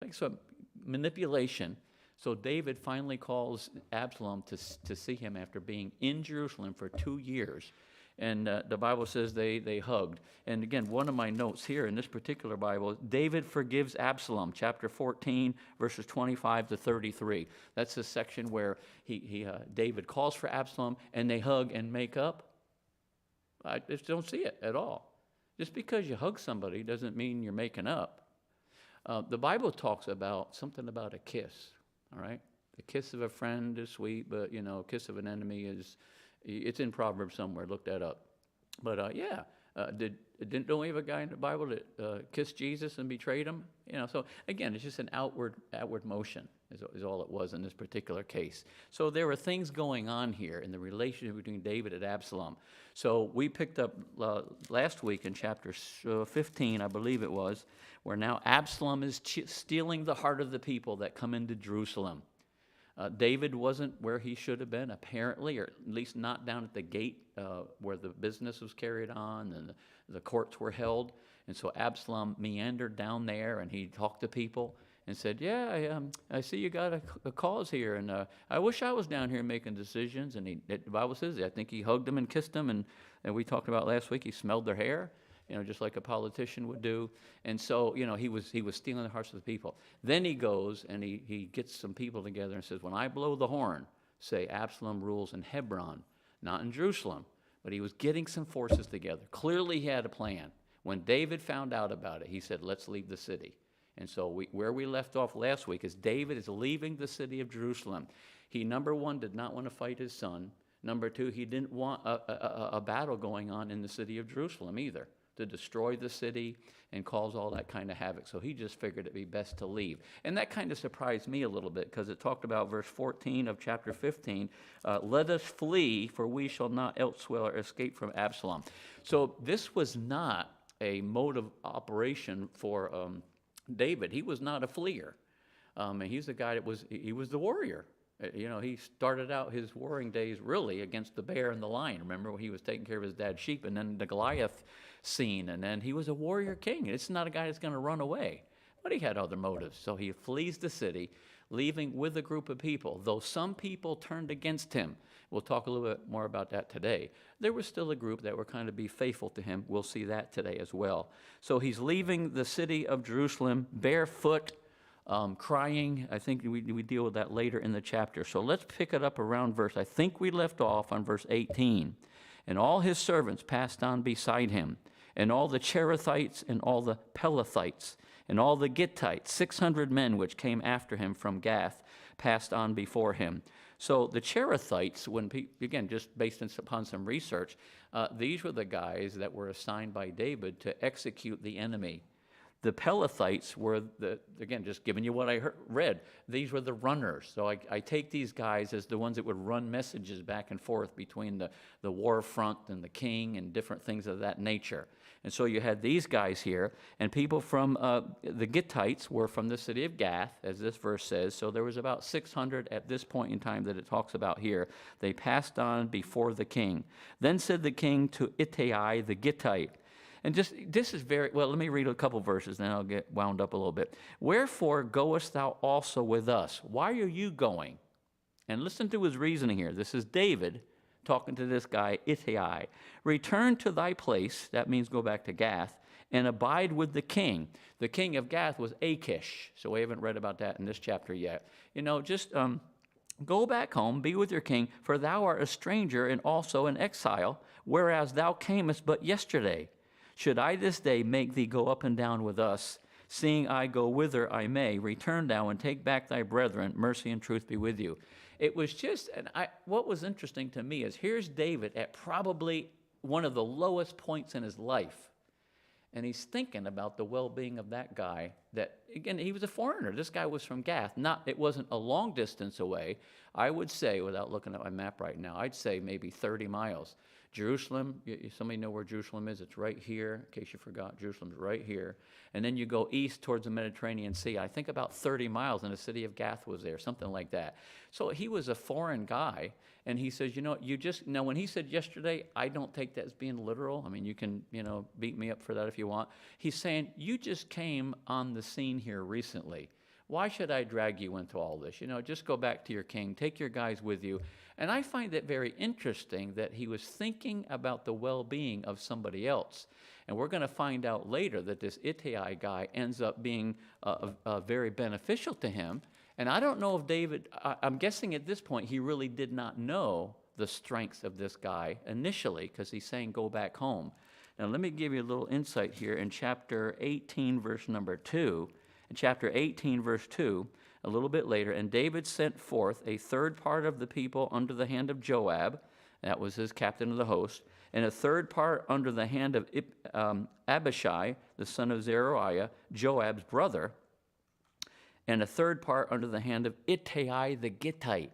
like some manipulation. So David finally calls Absalom to see him after being in Jerusalem for 2 years. And the Bible says they hugged. And again, one of my notes here in this particular Bible, David forgives Absalom, chapter 14, verses 25 to 33. That's the section where David calls for Absalom, and they hug and make up. I just don't see it at all. Just because you hug somebody doesn't mean you're making up. The Bible talks about something about a kiss, all right? The kiss of a friend is sweet, but, a kiss of an enemy it's in Proverbs somewhere. Look that up. But, don't we have a guy in the Bible that kissed Jesus and betrayed him? So, again, it's just an outward motion is all it was in this particular case. So there were things going on here in the relationship between David and Absalom. So we picked up last week in chapter 15, I believe it was, where now Absalom is stealing the heart of the people that come into Jerusalem. David wasn't where he should have been, apparently, or at least not down at the gate where the business was carried on and the courts were held. And so Absalom meandered down there, and he talked to people and said, yeah, I see you got a cause here, and I wish I was down here making decisions. And the Bible says, I think he hugged them and kissed them, and we talked about last week, he smelled their hair. Just like a politician would do. And so, he was stealing the hearts of the people. Then he goes and he gets some people together and says, when I blow the horn, say Absalom rules in Hebron, not in Jerusalem. But he was getting some forces together. Clearly he had a plan. When David found out about it, he said, let's leave the city. And so where we left off last week is David is leaving the city of Jerusalem. He, number one, did not want to fight his son. Number two, he didn't want a battle going on in the city of Jerusalem either, to destroy the city and cause all that kind of havoc. So he just figured it'd be best to leave. And that kind of surprised me a little bit, because it talked about verse 14 of chapter 15, let us flee, for we shall not elsewhere escape from Absalom. So this was not a mode of operation for David. He was not a fleer. And he's the guy he was the warrior. He started out his warring days really against the bear and the lion. Remember when he was taking care of his dad's sheep, and then the Goliath scene, and then he was a warrior king. It's not a guy that's going to run away, but he had other motives. So he flees the city, leaving with a group of people. Though some people turned against him, we'll talk a little bit more about that today, there was still a group that were kind of be faithful to him. We'll see that today as well. So he's leaving the city of Jerusalem barefoot, crying. I think we deal with that later in the chapter. So let's pick it up around I think we left off on verse 18. And all his servants passed on beside him, and all the Cherethites, and all the Pelethites, and all the Gittites, 600 men which came after him from Gath, passed on before him. So the Cherethites, again, just based upon some research, these were the guys that were assigned by David to execute the enemy. The Pelethites were, again, just giving you what I read, these were the runners. So I take these guys as the ones that would run messages back and forth between the war front and the king and different things of that nature. And so you had these guys here, and people from the Gittites were from the city of Gath, as this verse says. So there was about 600 at this point in time that it talks about here. They passed on before the king. Then said the king to Ittai the Gittite, and this is very, well, let me read a couple verses, then I'll get wound up a little bit. Wherefore goest thou also with us? Why are you going? And listen to his reasoning here. This is David talking to this guy, Ittai. Return to thy place, that means go back to Gath, and abide with the king. The king of Gath was Achish, so we haven't read about that in this chapter yet. Just go back home, be with your king, for thou art a stranger and also an exile, whereas thou camest but yesterday. Should I this day make thee go up and down with us, seeing I go whither I may, return thou and take back thy brethren, mercy and truth be with you. It was just, what was interesting to me is here's David at probably one of the lowest points in his life. And he's thinking about the well-being of that guy that, again, he was a foreigner. This guy was from Gath. It wasn't a long distance away. I would say, without looking at my map right now, I'd say maybe 30 miles. Jerusalem, somebody know where Jerusalem is? It's right here. In case you forgot, Jerusalem's right here. And then you go east towards the Mediterranean Sea. I think about 30 miles, and the city of Gath was there, something like that. So he was a foreign guy, and he says, now when he said yesterday, I don't take that as being literal. I mean, you can, beat me up for that if you want. He's saying, you just came on the scene here recently. Why should I drag you into all this? Just go back to your king. Take your guys with you. And I find it very interesting that he was thinking about the well-being of somebody else. And we're going to find out later that this Ittai guy ends up being very beneficial to him. And I don't know if David, I'm guessing at this point, he really did not know the strengths of this guy initially, because he's saying, go back home. Now, let me give you a little insight here in chapter 18, verse number 2. In chapter 18, verse 2, a little bit later, and David sent forth a third part of the people under the hand of Joab, that was his captain of the host, and a third part under the hand of Abishai, the son of Zeruiah, Joab's brother, and a third part under the hand of Ittai the Gittite.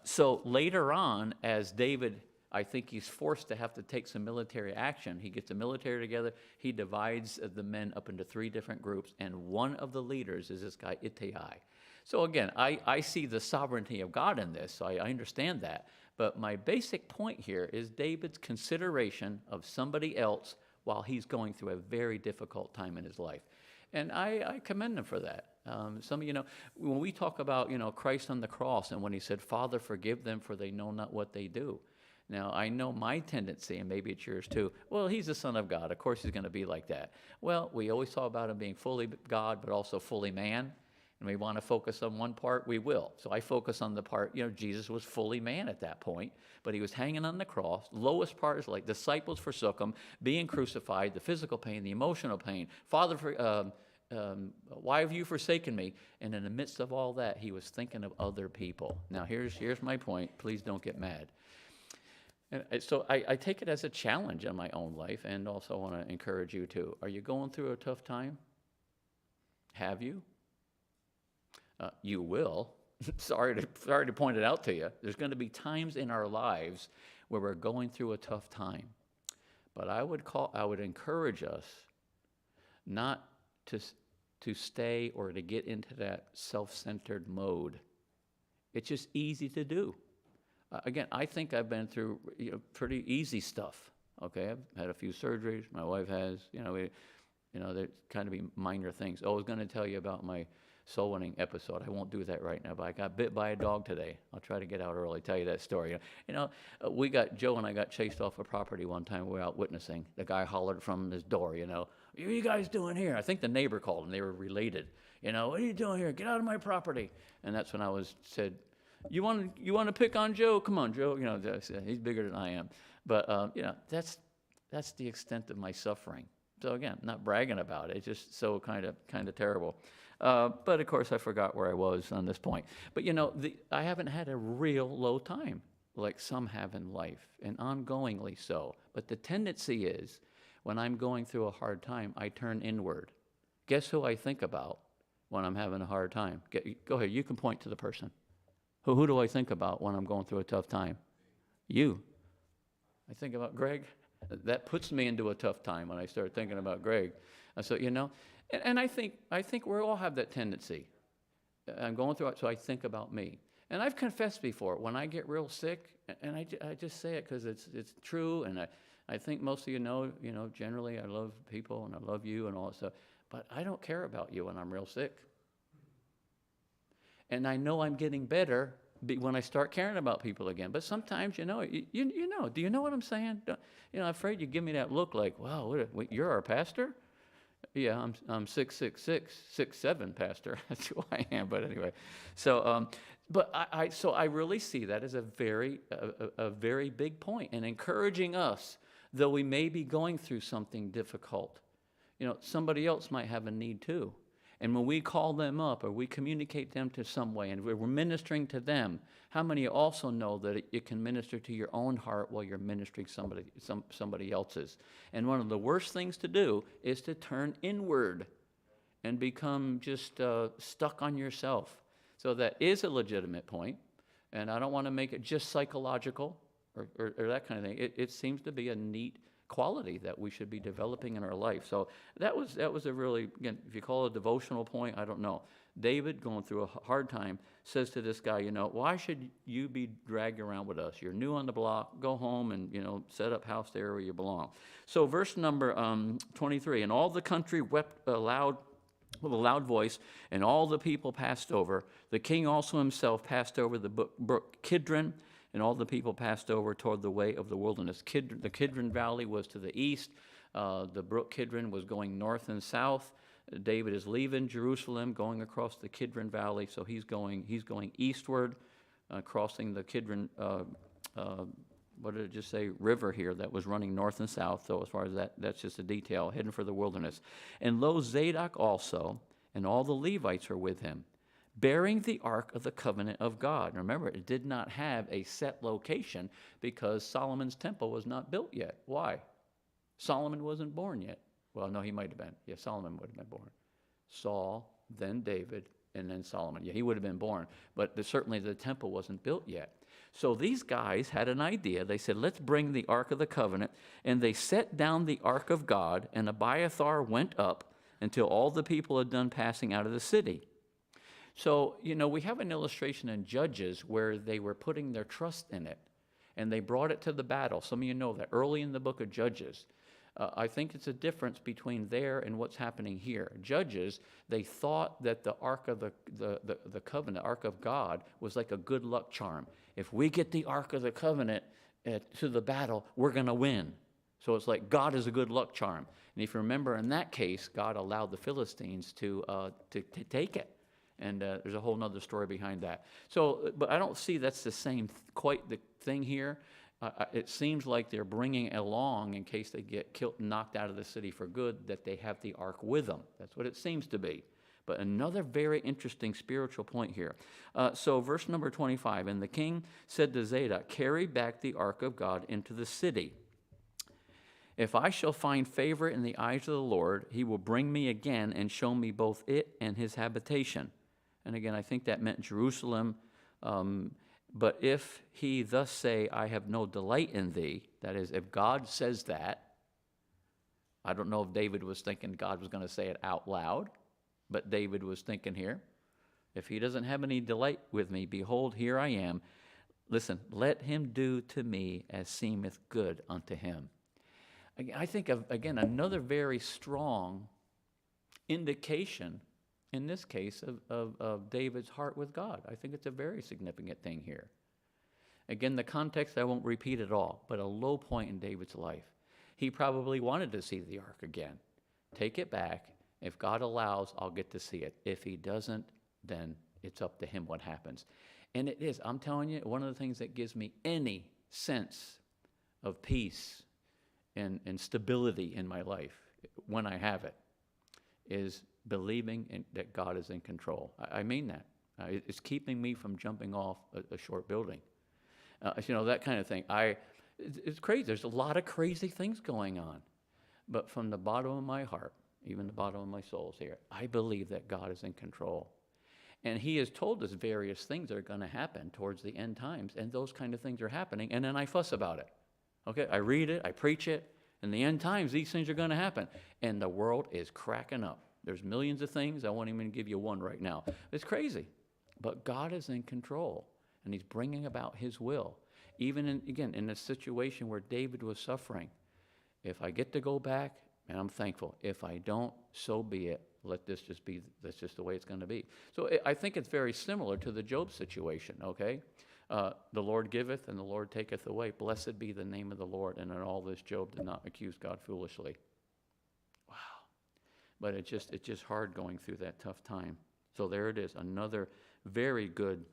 So later on, as David, I think he's forced to have to take some military action. He gets the military together. He divides the men up into 3 different groups, and one of the leaders is this guy Ittai. So again, I see the sovereignty of God in this, so I understand that. But my basic point here is David's consideration of somebody else while he's going through a very difficult time in his life. And I commend him for that. Some of you know, when we talk about, Christ on the cross and when he said, Father, forgive them for they know not what they do. Now, I know my tendency, and maybe it's yours too, well, he's the Son of God. Of course he's going to be like that. Well, we always talk about him being fully God, but also fully man. And we want to focus on one part, we will. So I focus on the part, Jesus was fully man at that point, but he was hanging on the cross. Lowest part is like disciples forsook him, being crucified, the physical pain, the emotional pain. Father, why have you forsaken me? And in the midst of all that, he was thinking of other people. Now, here's my point. Please don't get mad. And so I take it as a challenge in my own life, and also want to encourage you too. Are you going through a tough time? Have you? You will. Sorry to point it out to you. There's going to be times in our lives where we're going through a tough time. But I would encourage us not to stay or to get into that self-centered mode. It's just easy to do. Again, I think I've been through pretty easy stuff. Okay, I've had a few surgeries. My wife has. They're kind of be minor things. I was going to tell you about my soul winning episode. I won't do that right now, but I got bit by a dog today. I'll try to get out early, tell you that story. Joe and I got chased off a property one time. We were out witnessing. The guy hollered from his door, what are you guys doing here? I think the neighbor called and they were related. What are you doing here? Get out of my property. And that's when I said, you want to pick on Joe? Come on, Joe. He's bigger than I am. But, that's the extent of my suffering. So again, not bragging about it. It's just so kind of terrible. But of course, I forgot where I was on this point. But I haven't had a real low time like some have in life, and ongoingly so. But the tendency is, when I'm going through a hard time, I turn inward. Guess who I think about when I'm having a hard time? Go ahead, you can point to the person. Who do I think about when I'm going through a tough time? You. I think about Greg. That puts me into a tough time when I start thinking about Greg. So, and I think we all have that tendency. I'm going through it, so I think about me. And I've confessed before, when I get real sick, and I just say it because it's true, and I think most of you know, generally I love people, and I love you and all that stuff, but I don't care about you when I'm real sick. And I know I'm getting better when I start caring about people again. But sometimes, do you know what I'm saying? I'm afraid you give me that look like, wow, you're our pastor? Yeah, I'm 6'6", 6'7" pastor. That's who I am. But anyway, so but I really see that as a very big point, and encouraging us, though we may be going through something difficult. Somebody else might have a need too. And when we call them up or we communicate them to some way and we're ministering to them, how many also know that it can minister to your own heart while you're ministering somebody else's? And one of the worst things to do is to turn inward and become just stuck on yourself. So that is a legitimate point, and I don't want to make it just psychological or that kind of thing. It seems to be a neat quality that we should be developing in our life. So that was a really, again, if you call it a devotional point, I don't know. David, going through a hard time, says to this guy, why should you be dragged around with us? You're new on the block. Go home and, set up house there where you belong. So verse number 23, and all the country wept aloud with a loud voice, and all the people passed over. The king also himself passed over the brook Kidron, and all the people passed over toward the way of the wilderness. The Kidron Valley was to the east. The brook Kidron was going north and south. David is leaving Jerusalem, going across the Kidron Valley, so he's going eastward, crossing the Kidron, what did it just say, river here that was running north and south. So as far as that's just a detail, heading for the wilderness. And lo, Zadok also, and all the Levites are with him, bearing the ark of the covenant of God. Remember, it did not have a set location because Solomon's temple was not built yet. Why? Solomon wasn't born yet. Well, no, he might have been. Yeah, Solomon would have been born. Saul, then David, and then Solomon. Yeah, he would have been born. But certainly the temple wasn't built yet. So these guys had an idea. They said, let's bring the Ark of the Covenant. And they set down the Ark of God, and Abiathar went up until all the people had done passing out of the city. So, we have an illustration in Judges where they were putting their trust in it, and they brought it to the battle. Some of you know that early in the book of Judges. I think it's a difference between there and what's happening here. Judges, they thought that the Ark of the Covenant, Ark of God, was like a good luck charm. If we get the Ark of the Covenant to the battle, we're going to win. So it's like God is a good luck charm. And if you remember, in that case, God allowed the Philistines to take it. And there's a whole other story behind that. So, but I don't see that's quite the thing here. It seems like they're bringing along, in case they get killed, knocked out of the city for good, that they have the ark with them. That's what it seems to be. But another very interesting spiritual point here. So verse number 25, and the king said to Zadok, carry back the ark of God into the city. If I shall find favor in the eyes of the Lord, he will bring me again and show me both it and his habitation. And again, I think that meant Jerusalem. But if he thus say, I have no delight in thee, that is, if God says that, I don't know if David was thinking God was going to say it out loud, but David was thinking here, if he doesn't have any delight with me, behold, here I am. Listen, let him do to me as seemeth good unto him. I think of, again, another very strong indication in this case of David's heart with God. I think it's a very significant thing here. Again, the context I won't repeat at all, but a low point in David's life. He probably wanted to see the ark again. Take it back. If God allows, I'll get to see it. If he doesn't, then it's up to him what happens. And it is, I'm telling you, one of the things that gives me any sense of peace and stability in my life, when I have it, is believing that God is in control. I mean that. It's keeping me from jumping off a short building. That kind of thing. It's crazy. There's a lot of crazy things going on. But from the bottom of my heart, even the bottom of my soul is here, I believe that God is in control. And he has told us various things that are going to happen towards the end times, and those kind of things are happening, and then I fuss about it. Okay, I read it, I preach it. In the end times, these things are going to happen. And the world is cracking up. There's millions of things. I won't even give you one right now. It's crazy. But God is in control, and he's bringing about his will. Even, in a situation where David was suffering, if I get to go back, and I'm thankful. If I don't, so be it. That's just the way it's going to be. So I think it's very similar to the Job situation, okay? The Lord giveth and the Lord taketh away. Blessed be the name of the Lord. And in all this, Job did not accuse God foolishly. Wow. But it's just hard going through that tough time. So there it is, another very good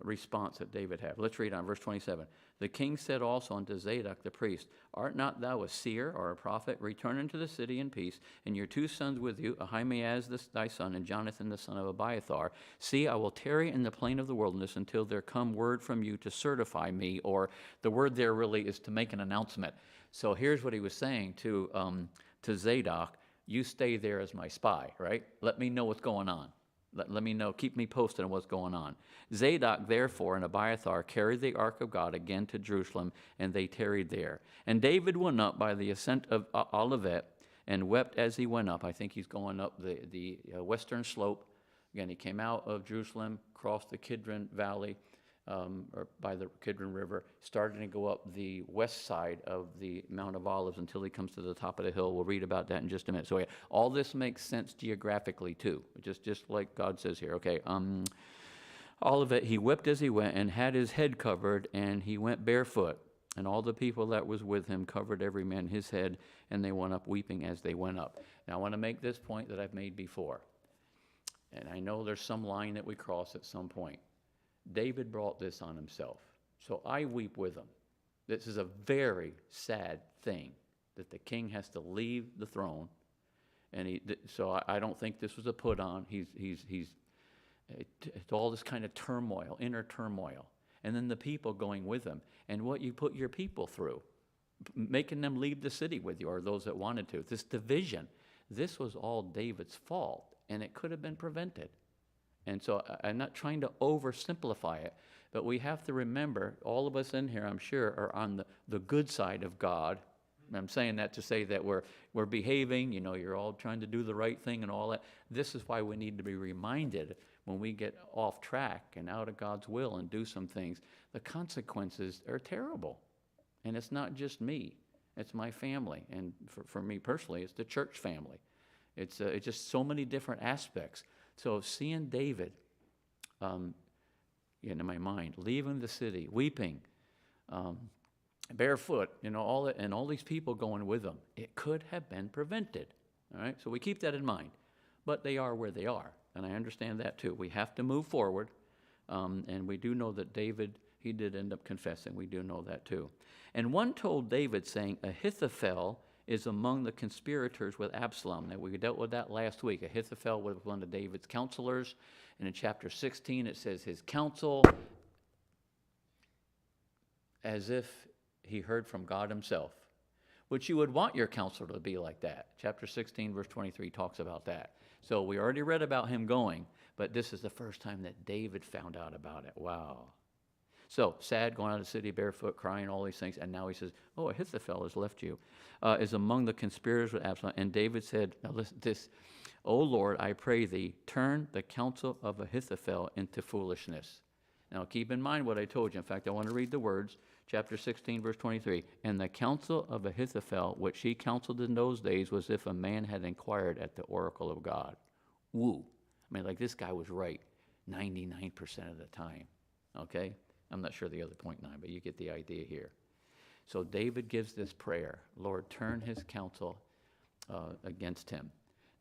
response that David had. Let's read on verse 27. The king said also unto Zadok the priest, art not thou a seer or a prophet? Return into the city in peace, and your two sons with you, Ahimaaz thy son, and Jonathan the son of Abiathar. See, I will tarry in the plain of the wilderness until there come word from you to certify me, or the word there really is to make an announcement. So here's what he was saying to Zadok. You stay there as my spy, right? Let me know what's going on. Let me know, keep me posted on what's going on. Zadok, therefore, and Abiathar carried the ark of God again to Jerusalem, and they tarried there. And David went up by the ascent of Olivet, and wept as he went up. I think he's going up the western slope. Again, he came out of Jerusalem, crossed the Kidron Valley, or by the Kidron River, starting to go up the west side of the Mount of Olives until he comes to the top of the hill. We'll read about that in just a minute. So yeah, all this makes sense geographically too, just like God says here. Okay, all of it, he wept as he went and had his head covered, and he went barefoot. And all the people that was with him covered every man his head, and they went up weeping as they went up. Now I want to make this point that I've made before. And I know there's some line that we cross at some point. David brought this on himself. So I weep with him. This is a very sad thing that the king has to leave the throne. And so I don't think this was a put on. It's all this kind of turmoil, inner turmoil. And then the people going with him. And what you put your people through, making them leave the city with you, or those that wanted to. This division, this was all David's fault, and it could have been prevented. And so I'm not trying to oversimplify it, but we have to remember, all of us in here, I'm sure, are on the good side of God. I'm saying that to say that we're behaving, you're all trying to do the right thing and all that. This is why we need to be reminded when we get off track and out of God's will and do some things, the consequences are terrible. And it's not just me, it's my family. And for me personally, it's the church family. It's just so many different aspects. So seeing David, in my mind, leaving the city, weeping, barefoot, all that, and all these people going with him, it could have been prevented. All right, so we keep that in mind. But they are where they are, and I understand that too. We have to move forward, and we do know that David, he did end up confessing. We do know that too. And one told David, saying, Ahithophel is among the conspirators with Absalom. Now, we dealt with that last week. Ahithophel was one of David's counselors. And in chapter 16, it says his counsel, as if he heard from God himself, which you would want your counselor to be like that. Chapter 16, verse 23 talks about that. So we already read about him going, but this is the first time that David found out about it. Wow. So, sad, going out of the city barefoot, crying, all these things. And now he says, Ahithophel has left you, is among the conspirators with Absalom. And David said, now listen to this, O Lord, I pray thee, turn the counsel of Ahithophel into foolishness. Now, keep in mind what I told you. In fact, I want to read the words, chapter 16, verse 23. And the counsel of Ahithophel, which he counseled in those days, was if a man had inquired at the oracle of God. Woo. I mean, like this guy was right 99% of the time. Okay? I'm not sure the other 0.9, but you get the idea here. So David gives this prayer, Lord, turn his counsel against him.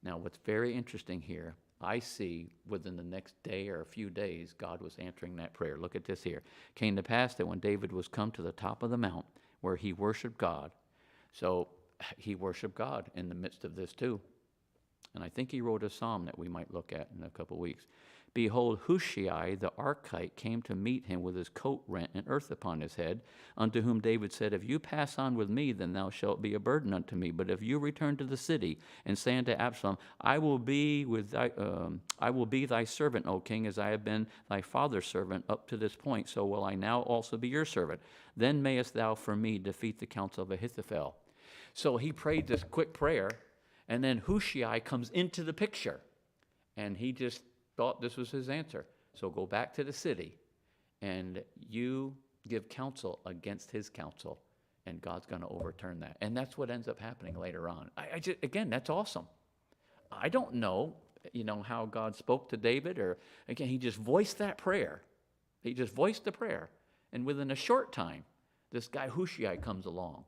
Now, what's very interesting here, I see within the next day or a few days, God was answering that prayer. Look at this here. Came to pass that when David was come to the top of the mount where he worshiped God, so he worshiped God in the midst of this too. And I think he wrote a psalm that we might look at in a couple weeks. Behold, Hushai the Archite came to meet him with his coat rent and earth upon his head, unto whom David said, If you pass on with me, then thou shalt be a burden unto me. But if you return to the city and say unto Absalom, I will be thy servant, O king, as I have been thy father's servant up to this point, so will I now also be your servant. Then mayest thou for me defeat the counsel of Ahithophel. So he prayed this quick prayer, and then Hushai comes into the picture, and he just thought this was his answer. So go back to the city, and you give counsel against his counsel, and God's going to overturn that. And that's what ends up happening later on. Again, that's awesome. I don't know, how God spoke to David, or again, he just voiced that prayer. He just voiced the prayer, and within a short time, this guy Hushai comes along.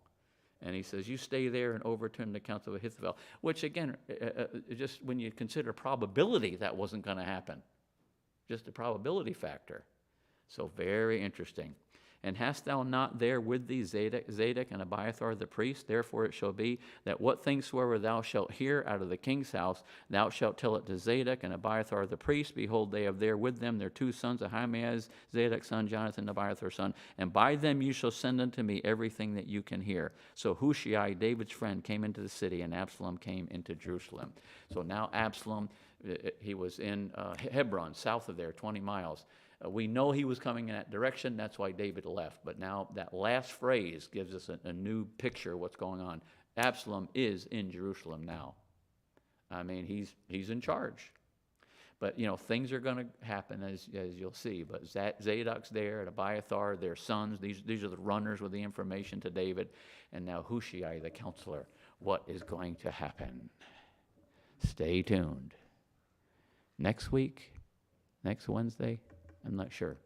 And he says, you stay there and overturn the counsel of Ahithophel, which again, just when you consider probability, that wasn't going to happen. Just a probability factor. So very interesting. And hast thou not there with thee Zadok and Abiathar the priest? Therefore it shall be that what things soever thou shalt hear out of the king's house, thou shalt tell it to Zadok and Abiathar the priest. Behold, they have there with them their two sons, Ahimaaz, Zadok's son, Jonathan, Abiathar's son. And by them you shall send unto me everything that you can hear. So Hushai, David's friend, came into the city, and Absalom came into Jerusalem. So now Absalom, he was in Hebron, south of there, 20 miles. We know he was coming in that direction. That's why David left. But now that last phrase gives us a new picture of what's going on. Absalom is in Jerusalem now. I mean, he's in charge. But, things are going to happen as you'll see. But Zadok's there, and Abiathar, their sons. These are the runners with the information to David. And now Hushai, the counselor. What is going to happen? Stay tuned. Next week, next Wednesday, I'm not sure.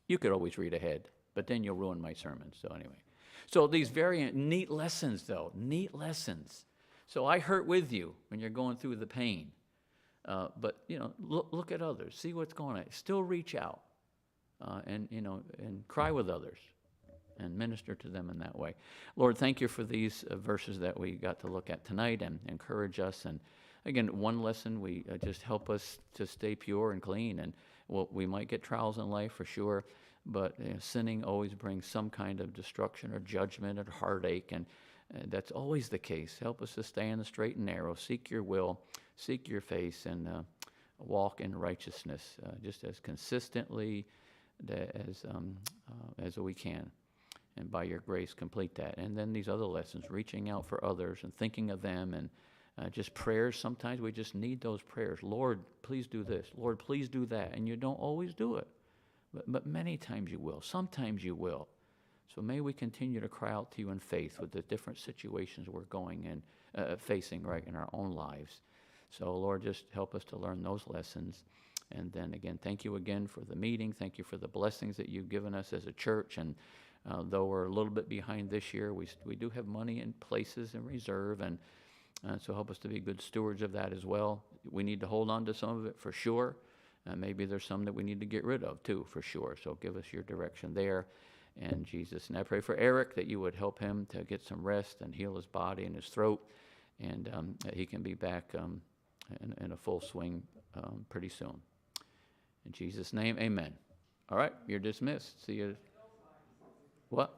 You could always read ahead, but then you'll ruin my sermon. So anyway. So these very neat lessons, though. Neat lessons. So I hurt with you when you're going through the pain. But, look at others. See what's going on. Still reach out and cry with others and minister to them in that way. Lord, thank you for these verses that we got to look at tonight and encourage us. And, again, one lesson, we just help us to stay pure and clean. And we might get trials in life for sure, but sinning always brings some kind of destruction or judgment or heartache. And that's always the case. Help us to stay in the straight and narrow, seek your will, seek your face, and walk in righteousness just as consistently as we can. And by your grace, complete that. And then these other lessons, reaching out for others and thinking of them, and just prayers. Sometimes we just need those prayers. Lord, please do this. Lord, please do that. And you don't always do it. But many times you will. Sometimes you will. So may we continue to cry out to you in faith with the different situations we're going and facing right in our own lives. So, Lord, just help us to learn those lessons. And then, again, thank you again for the meeting. Thank you for the blessings that you've given us as a church. And though we're a little bit behind this year, we do have money in places in reserve. And so help us to be good stewards of that as well. We need to hold on to some of it for sure. Maybe there's some that we need to get rid of too, for sure. So give us your direction there. And Jesus, and I pray for Eric that you would help him to get some rest and heal his body and his throat, and that he can be back in a full swing pretty soon. In Jesus' name, amen. All right, you're dismissed. See you. What?